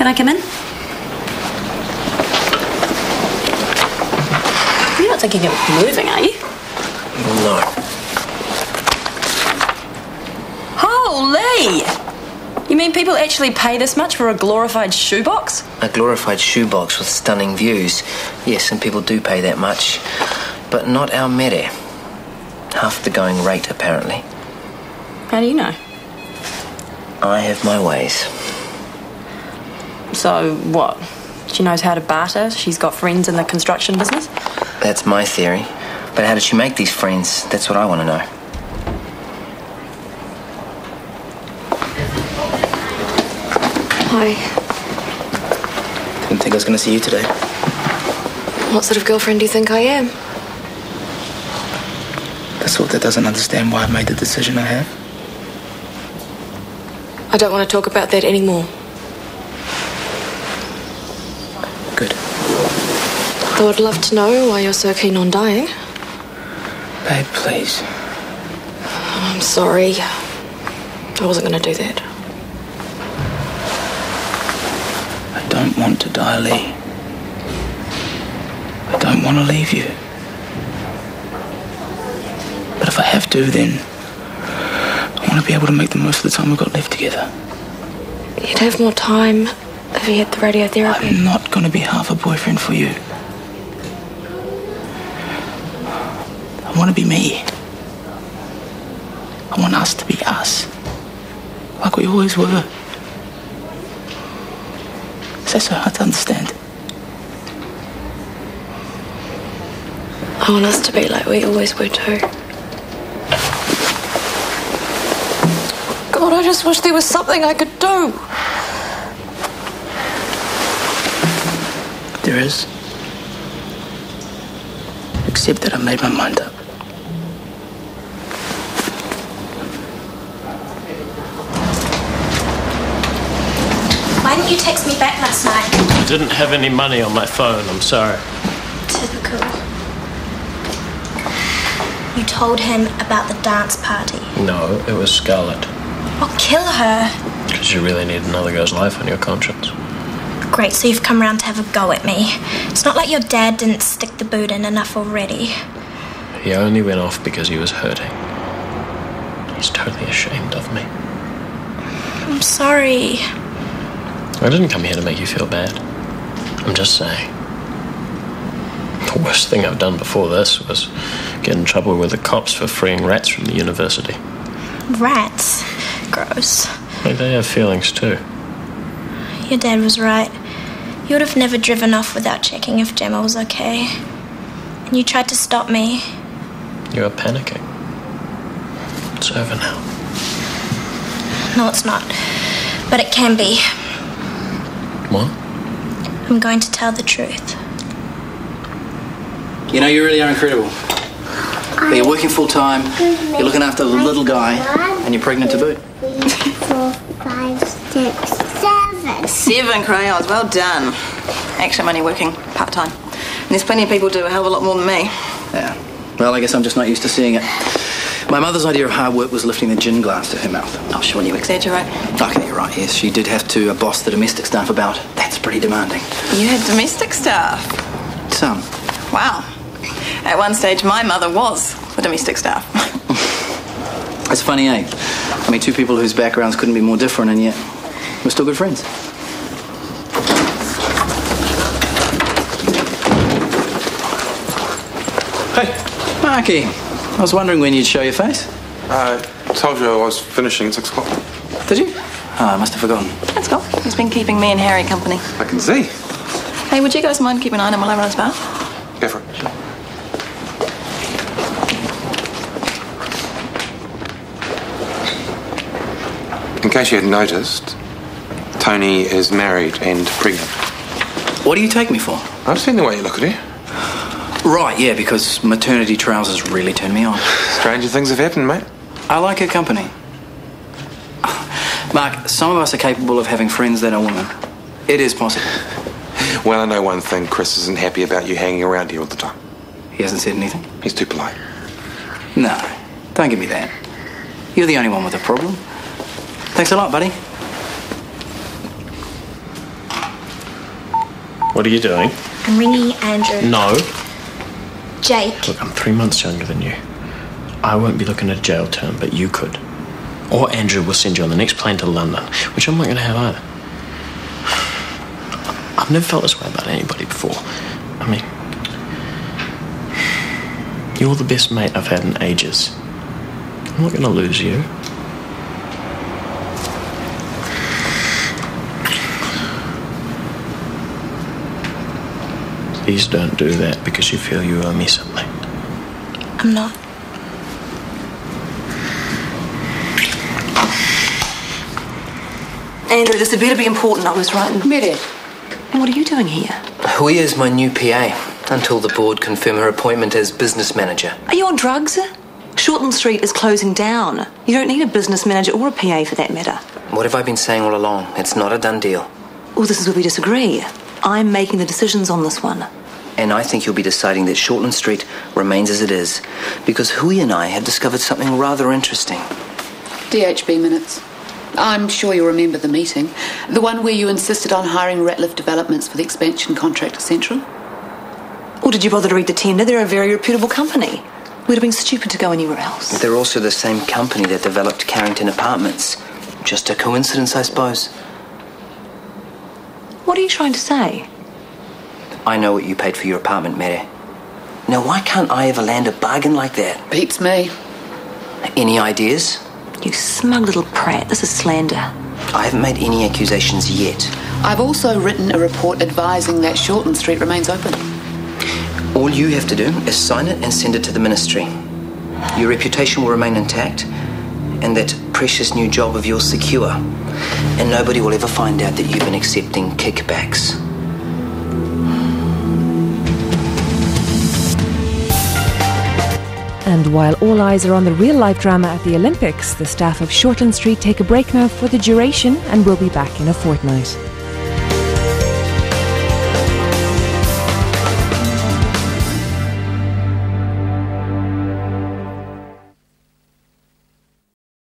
Can I come in? You're not thinking of moving, are you? No. Holy! You mean people actually pay this much for a glorified shoebox? A glorified shoebox with stunning views. Yes, and people do pay that much. But not our mere. Half the going rate, apparently. How do you know? I have my ways. So, what? She knows how to barter? She's got friends in the construction business? That's my theory. But how did she make these friends? That's what I want to know. Hi. Didn't think I was going to see you today. What sort of girlfriend do you think I am? The sort that doesn't understand why I've made the decision I have. I don't want to talk about that anymore. Good. Though I'd love to know why you're so keen on dying. Babe, please. I'm sorry. I wasn't going to do that. I don't want to die, Lee. I don't want to leave you. But if I have to, then I want to be able to make the most of the time we've got left together. You'd have more time if you had the radiotherapy. I'm not going to be half a boyfriend for you. I want to be me. I want us to be us. Like we always were. Is that so hard to understand? I want us to be like we always were too. God, I just wish there was something I could do. There is. Except that I made my mind up. Why didn't you text me back last night? I didn't have any money on my phone, I'm sorry. Typical. You told him about the dance party. No, it was Scarlett. Well, kill her. Because you really need another girl's life on your conscience. Great, so you've come round to have a go at me. It's not like your dad didn't stick the boot in enough already. He only went off because he was hurting. He's totally ashamed of me. I'm sorry. I didn't come here to make you feel bad. I'm just saying. The worst thing I've done before this was get in trouble with the cops for freeing rats from the university. Rats? Gross. Hey, they have feelings too. Your dad was right. You would have never driven off without checking if Gemma was okay. And you tried to stop me. You were panicking. It's over now. No, it's not. But it can be. What? I'm going to tell the truth. You know, you really are incredible. But you're working full time, you're looking after the little guy, and you're pregnant to boot. 3, 4, 5, 6, 7. 7 crayons, well done. Actually, I'm only working part-time. And there's plenty of people who do a hell of a lot more than me. Yeah. Well, I guess I'm just not used to seeing it. My mother's idea of hard work was lifting the gin glass to her mouth. Oh, sure, you exaggerate. Okay, you're right, yes. She did have to boss the domestic staff about. That's pretty demanding. You had domestic staff? Some. Wow. At one stage, my mother was the domestic staff. It's funny, eh? I mean, two people whose backgrounds couldn't be more different, and yet we're still good friends. Hey, Marky. I was wondering when you'd show your face. I told you I was finishing at 6 o'clock. Did you? Oh, I must have forgotten. Let's go. He's been keeping me and Harry company. I can see. Hey, would you guys mind keeping an eye on him while I run his bath? Go for it. In case you hadn't noticed, Tony is married and pregnant. What do you take me for? I've seen the way you look at her. Right, yeah, because maternity trousers really turn me on. Stranger things have happened, mate. I like her company. Mark, some of us are capable of having friends that are women. It is possible. Well, I know one thing. Chris isn't happy about you hanging around here all the time. He hasn't said anything? He's too polite. No, don't give me that. You're the only one with a problem. Thanks a lot, buddy. What are you doing? I'm ringing Andrew. No. Jake. Look, I'm 3 months younger than you. I won't be looking at a jail term, but you could. Or Andrew will send you on the next plane to London, which I'm not going to have either. I've never felt this way about anybody before. I mean, you're the best mate I've had in ages. I'm not going to lose you. Please don't do that because you feel you owe me something. I'm not. Andrew, this had better be important. I was writing. Mary. And what are you doing here? Hui is my new PA until the board confirm her appointment as business manager. Are you on drugs? Shortland Street is closing down. You don't need a business manager or a PA for that matter. What have I been saying all along? It's not a done deal. Well, this is where we disagree. I'm making the decisions on this one. And I think you'll be deciding that Shortland Street remains as it is, because Hui and I have discovered something rather interesting. DHB minutes. I'm sure you'll remember the meeting. The one where you insisted on hiring Ratliff Developments for the expansion contract to Central. Or did you bother to read the tender? They're a very reputable company. We'd have been stupid to go anywhere else. They're also the same company that developed Carrington Apartments. Just a coincidence, I suppose. What are you trying to say? I know what you paid for your apartment, Mary. Now, why can't I ever land a bargain like that? Beats me. Any ideas? You smug little prat. This is slander. I haven't made any accusations yet. I've also written a report advising that Shortland Street remains open. All you have to do is sign it and send it to the ministry. Your reputation will remain intact, and that precious new job of yours secure. And nobody will ever find out that you've been accepting kickbacks. And while all eyes are on the real-life drama at the Olympics, the staff of Shortland Street take a break now for the duration and will be back in a fortnight.